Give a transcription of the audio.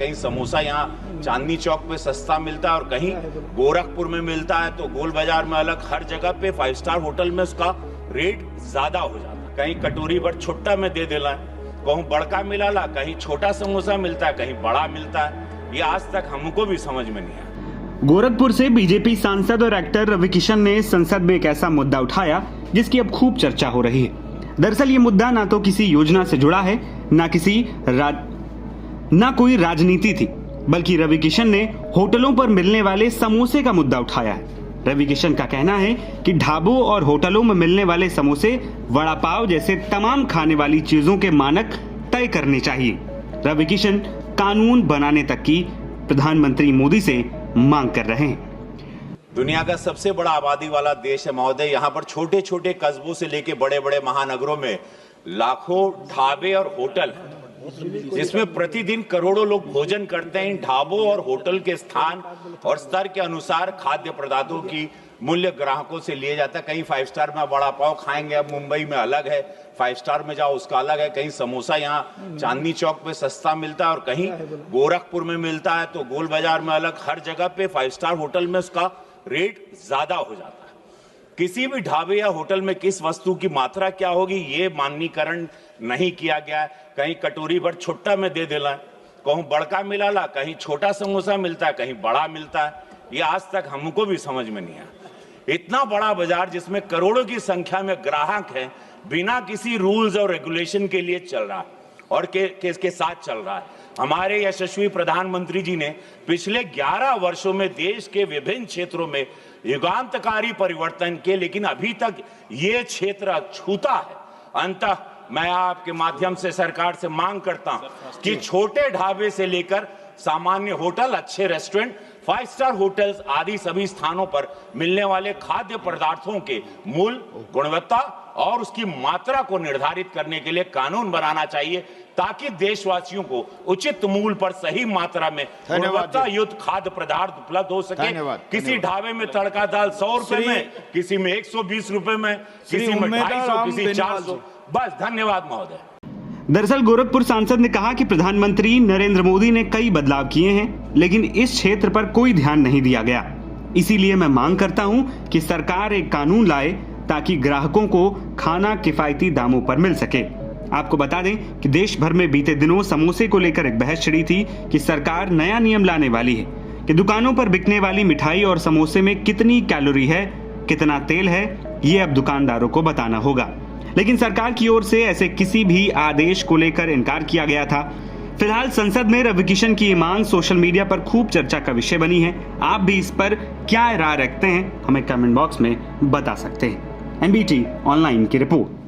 कहीं समोसा यहाँ चांदनी चौक पे सस्ता मिलता है और कहीं गोरखपुर में मिलता है, तो गोल बाजार में अलग, हर जगह पे 5 स्टार होटल में उसका रेट ज्यादा हो जाता है। कहीं कटोरी भर छुट्टा में दे देला, कहूँ बड़का मिलाला, कहीं छोटा समोसा मिलता है, कहीं बड़ा मिलता है। ये आज तक हमको भी समझ में नहीं आया। गोरखपुर से बीजेपी सांसद और एक्टर रवि किशन ने संसद में एक ऐसा मुद्दा उठाया जिसकी अब खूब चर्चा हो रही है। दरअसल ये मुद्दा ना तो किसी योजना से जुड़ा है, ना कोई राजनीति थी, बल्कि रवि किशन ने होटलों पर मिलने वाले समोसे का मुद्दा उठाया है। रवि किशन का कहना है कि ढाबों और होटलों में मिलने वाले समोसे, वड़ा पाव जैसे तमाम खाने वाली चीजों के मानक तय करने चाहिए। रवि किशन कानून बनाने तक की प्रधानमंत्री मोदी से मांग कर रहे हैं। दुनिया का सबसे बड़ा आबादी वाला देश है महोदय। यहाँ पर छोटे छोटे कस्बों से लेके बड़े बड़े महानगरों में लाखों ढाबे और होटल, जिसमें प्रतिदिन करोड़ों लोग भोजन करते हैं। इन ढाबों और होटल के स्थान और स्तर के अनुसार खाद्य पदार्थों की मूल्य ग्राहकों से लिए जाता है। कहीं 5 स्टार में वड़ा पाव खाएंगे, अब मुंबई में अलग है, 5 स्टार में जाओ उसका अलग है। कहीं समोसा यहाँ चांदनी चौक पे सस्ता मिलता है और कहीं गोरखपुर में मिलता है, तो गोल बाजार में अलग, हर जगह पे 5 स्टार होटल में उसका रेट ज्यादा हो जाता है। किसी भी ढाबे या होटल में किस वस्तु की मात्रा क्या होगी, ये माननीकरण नहीं किया गया है। कहीं कटोरी भर छुट्टा में दे देला, कहूँ बड़का मिलाला, कहीं छोटा समोसा मिलता है, कहीं बड़ा मिलता है। ये आज तक हमको भी समझ में नहीं आया। इतना बड़ा बाजार जिसमें करोड़ों की संख्या में ग्राहक हैं, बिना किसी रूल्स और रेगुलेशन के लिए चल रहा है और के साथ चल रहा है। हमारे यशस्वी प्रधानमंत्री जी ने पिछले 11 वर्षों में देश के विभिन्न क्षेत्रों में युगांतकारी परिवर्तन किए, लेकिन अभी तक ये क्षेत्र अछूता है। अंततः मैं आपके माध्यम से सरकार से मांग करता हूं कि छोटे ढाबे से लेकर सामान्य होटल, अच्छे रेस्टोरेंट, 5 स्टार होटल्स आदि सभी स्थानों पर मिलने वाले खाद्य पदार्थों के मूल्य, गुणवत्ता और उसकी मात्रा को निर्धारित करने के लिए कानून बनाना चाहिए, ताकि देशवासियों को उचित मूल्य पर सही मात्रा में गुणवत्ता युक्त खाद्य पदार्थ उपलब्ध हो सके। किसी ढाबे में तड़का दाल 100 रुपए में, किसी में 120 रुपए में, किसी में 250, किसी 400। बस, धन्यवाद महोदय। दरअसल गोरखपुर सांसद ने कहा कि प्रधानमंत्री नरेंद्र मोदी ने कई बदलाव किए हैं, लेकिन इस क्षेत्र पर कोई ध्यान नहीं दिया गया। इसीलिए मैं मांग करता हूं कि सरकार एक कानून लाए ताकि ग्राहकों को खाना किफायती दामों पर मिल सके। आपको बता दें कि देश भर में बीते दिनों समोसे को लेकर एक बहस छिड़ी थी कि सरकार नया नियम लाने वाली है कि दुकानों पर बिकने वाली मिठाई और समोसे में कितनी कैलोरी है, कितना तेल है, ये अब दुकानदारों को बताना होगा। लेकिन सरकार की ओर से ऐसे किसी भी आदेश को लेकर इनकार किया गया था। फिलहाल संसद में रवि किशन की ये मांग सोशल मीडिया पर खूब चर्चा का विषय बनी है। आप भी इस पर क्या राय रखते हैं, हमें कमेंट बॉक्स में बता सकते हैं। एनबीटी ऑनलाइन की रिपोर्ट।